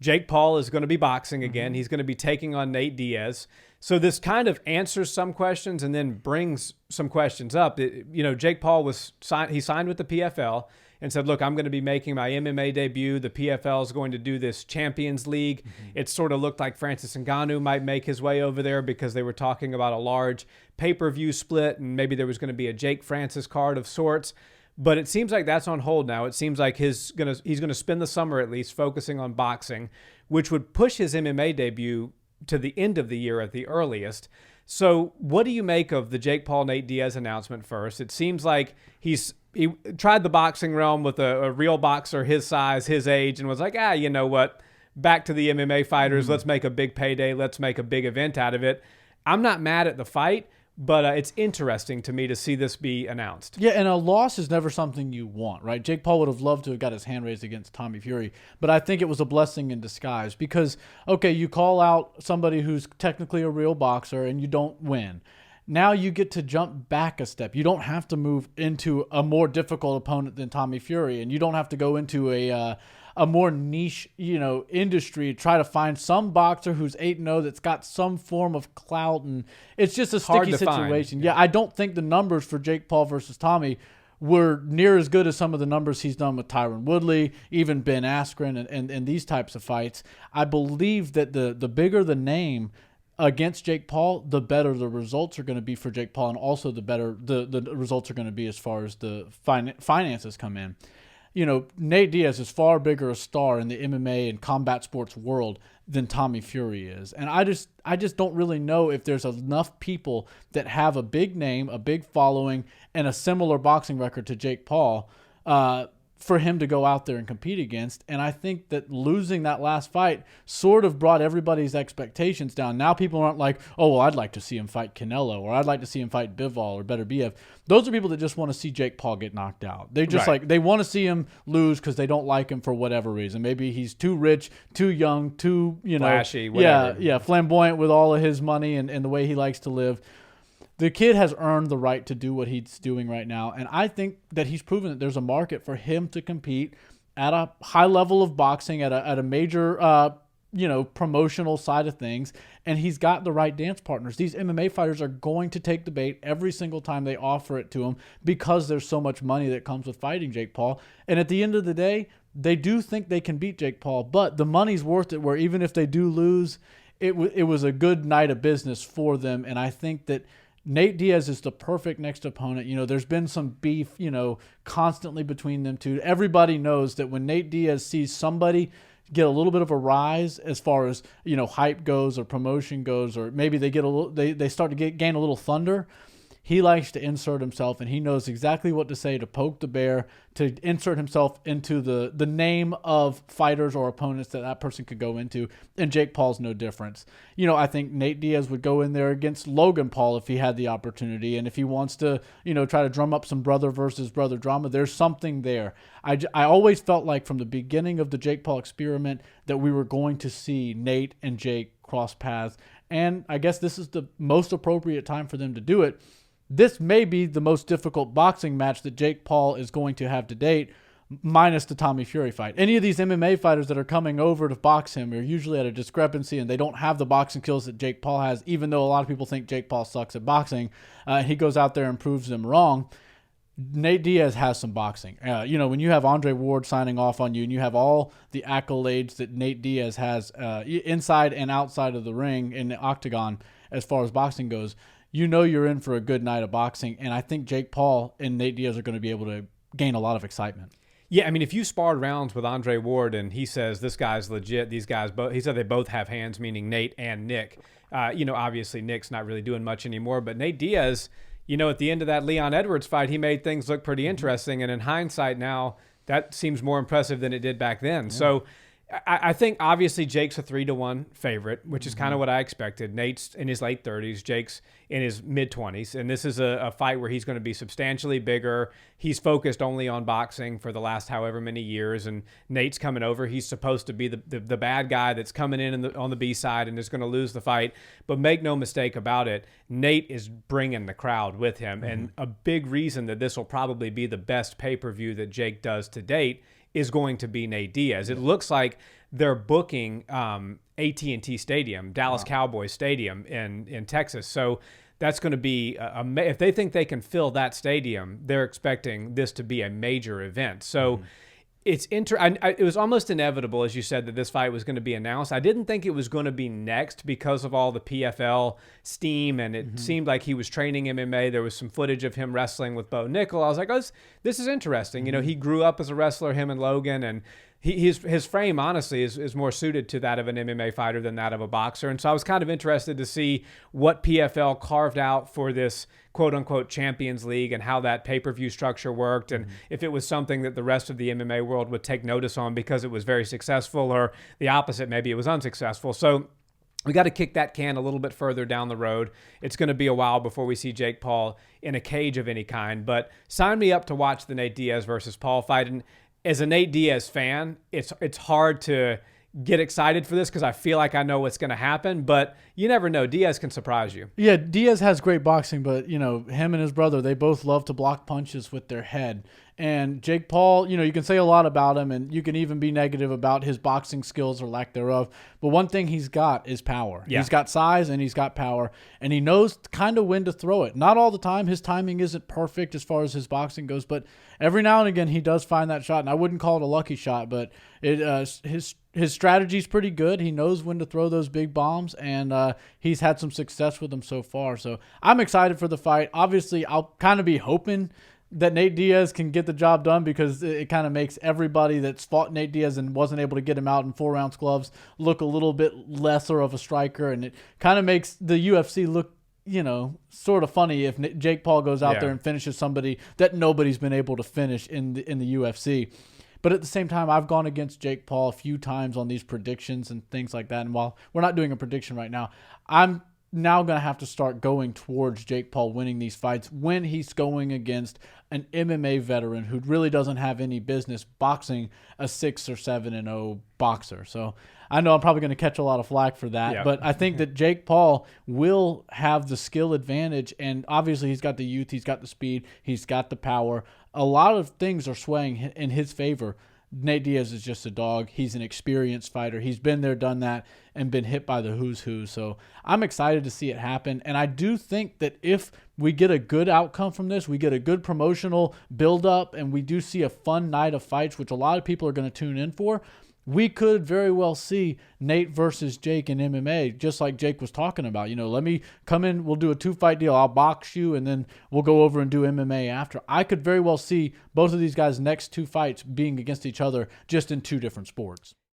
Jake Paul is going to be boxing again. He's going to be taking on Nate Diaz. So this kind of answers some questions and then brings some questions up. Jake Paul he signed with the PFL and said, look, I'm going to be making my MMA debut. The PFL is going to do this Champions League. It sort of looked like Francis Ngannou might make his way over there because they were talking about a large pay-per-view split and maybe there was going to be a Jake Francis card of sorts. But it seems like that's on hold now. It seems like he's going to spend the summer at least focusing on boxing, which would push his MMA debut to the end of the year at the earliest. So what do you make of the Jake Paul-Nate Diaz announcement first? It seems like he tried the boxing realm with a real boxer his size, his age, and was like, you know what? Back to the MMA fighters. Let's make a big payday. Let's make a big event out of it. I'm not mad at the fight, but it's interesting to me to see this be announced. Yeah, and a loss is never something you want, right? Jake Paul would have loved to have got his hand raised against Tommy Fury, but I think it was a blessing in disguise because, okay, you call out somebody who's technically a real boxer and you don't win. Now you get to jump back a step. You don't have to move into a more difficult opponent than Tommy Fury, and you don't have to go into a more niche, industry, try to find some boxer who's 8-0 that's got some form of clout, and it's just a sticky situation. Yeah, I don't think the numbers for Jake Paul versus Tommy were near as good as some of the numbers he's done with Tyron Woodley, even Ben Askren, and these types of fights. I believe that the bigger the name against Jake Paul, the better the results are going to be for Jake Paul, and also the better the results are going to be as far as the finances come in. Nate Diaz is far bigger a star in the MMA and combat sports world than Tommy Fury is. And I just don't really know if there's enough people that have a big name, a big following, and a similar boxing record to Jake Paul for him to go out there and compete against. And I think that losing that last fight sort of brought everybody's expectations down. Now people aren't like, oh, well, I'd like to see him fight Canelo, or I'd like to see him fight Bivol or Beterbiev. Those are people that just want to see Jake Paul get knocked out. They just they want to see him lose because they don't like him for whatever reason. Maybe he's too rich, too young, too, flashy, whatever. Yeah, flamboyant with all of his money and the way he likes to live. The kid has earned the right to do what he's doing right now, and I think that he's proven that there's a market for him to compete at a high level of boxing, at a major, promotional side of things, and he's got the right dance partners. These MMA fighters are going to take the bait every single time they offer it to him because there's so much money that comes with fighting Jake Paul, and at the end of the day, they do think they can beat Jake Paul, but the money's worth it, where even if they do lose, it was a good night of business for them, and I think that Nate Diaz is the perfect next opponent. There's been some beef, constantly between them two. Everybody knows that when Nate Diaz sees somebody get a little bit of a rise as far as, hype goes or promotion goes, or maybe they start to gain a little thunder, he likes to insert himself, and he knows exactly what to say to poke the bear, to insert himself into the name of fighters or opponents that person could go into, and Jake Paul's no difference. I think Nate Diaz would go in there against Logan Paul if he had the opportunity, and if he wants to, try to drum up some brother versus brother drama, there's something there. I always felt like from the beginning of the Jake Paul experiment that we were going to see Nate and Jake cross paths, and I guess this is the most appropriate time for them to do it. This may be the most difficult boxing match that Jake Paul is going to have to date, minus the Tommy Fury fight. Any of these MMA fighters that are coming over to box him are usually at a discrepancy, and they don't have the boxing skills that Jake Paul has, even though a lot of people think Jake Paul sucks at boxing. He goes out there and proves them wrong. Nate Diaz has some boxing. When you have Andre Ward signing off on you, and you have all the accolades that Nate Diaz has inside and outside of the ring in the octagon as far as boxing goes, you're in for a good night of boxing, and I think Jake Paul and Nate Diaz are going to be able to gain a lot of excitement. Yeah, I mean, if you sparred rounds with Andre Ward and he says this guy's legit, these guys both, he said they both have hands, meaning Nate and Nick. Obviously Nick's not really doing much anymore, but Nate Diaz, at the end of that Leon Edwards fight, he made things look pretty interesting, and in hindsight now, that seems more impressive than it did back then. Yeah. So I think obviously Jake's a 3-1 favorite, which is kind of what I expected. Nate's in his late 30s, Jake's in his mid-20s, and this is a fight where he's going to be substantially bigger. He's focused only on boxing for the last however many years, and Nate's coming over. He's supposed to be the bad guy that's coming in on the B side and is going to lose the fight. But make no mistake about it, Nate is bringing the crowd with him, and a big reason that this will probably be the best pay-per-view that Jake does to date is going to be Nate Diaz. It looks like they're booking AT&T Stadium, Dallas Cowboys Stadium in Texas. So that's going to be if they think they can fill that stadium, they're expecting this to be a major event. So it's it was almost inevitable, as you said, that this fight was going to be announced. I didn't think it was going to be next because of all the PFL steam, and it seemed like he was training MMA. There was some footage of him wrestling with Bo Nickel. I was like, oh, this is interesting. You know, he grew up as a wrestler, him and Logan, and his frame, honestly, is more suited to that of an MMA fighter than that of a boxer. And so I was kind of interested to see what PFL carved out for this quote-unquote Champions League and how that pay-per-view structure worked, and if it was something that the rest of the MMA world would take notice on because it was very successful, or the opposite, maybe it was unsuccessful. So we got to kick that can a little bit further down the road. It's going to be a while before we see Jake Paul in a cage of any kind, but sign me up to watch the Nate Diaz versus Paul fight. And as a Nate Diaz fan, it's hard to get excited for this because I feel like I know what's going to happen, but you never know. Diaz can surprise you. Yeah, Diaz has great boxing, but, you know, him and his brother, they both love to block punches with their head. And Jake Paul, you know, you can say a lot about him, and you can even be negative about his boxing skills or lack thereof. But one thing he's got is power. Yeah. He's got size and he's got power, and he knows kind of when to throw it. Not all the time. His timing isn't perfect as far as his boxing goes, but every now and again he does find that shot. And I wouldn't call it a lucky shot, but his strategy's pretty good. He knows when to throw those big bombs, and he's had some success with them so far. So I'm excited for the fight. Obviously, I'll kind of be hoping that Nate Diaz can get the job done, because it kind of makes everybody that's fought Nate Diaz and wasn't able to get him out in 4-ounce gloves look a little bit lesser of a striker, and it kind of makes the UFC look, you know, sort of funny if Jake Paul goes out there and finishes somebody that nobody's been able to finish in the UFC. But at the same time, I've gone against Jake Paul a few times on these predictions and things like that. And while we're not doing a prediction right now, I'm now going to have to start going towards Jake Paul winning these fights when he's going against an MMA veteran who really doesn't have any business boxing a 6 or 7-0 boxer. So I know I'm probably going to catch a lot of flack for that, but I think that Jake Paul will have the skill advantage, and obviously he's got the youth, he's got the speed, he's got the power. A lot of things are swaying in his favor. Nate Diaz is just a dog. He's an experienced fighter. He's been there, done that, and been hit by the who's who. So I'm excited to see it happen. And I do think that if we get a good outcome from this, we get a good promotional build-up, and we do see a fun night of fights, which a lot of people are going to tune in for, we could very well see Nate versus Jake in MMA, just like Jake was talking about. You know, let me come in, we'll do a 2-fight deal. I'll box you, and then we'll go over and do MMA after. I could very well see both of these guys' next 2 fights being against each other, just in 2 different sports.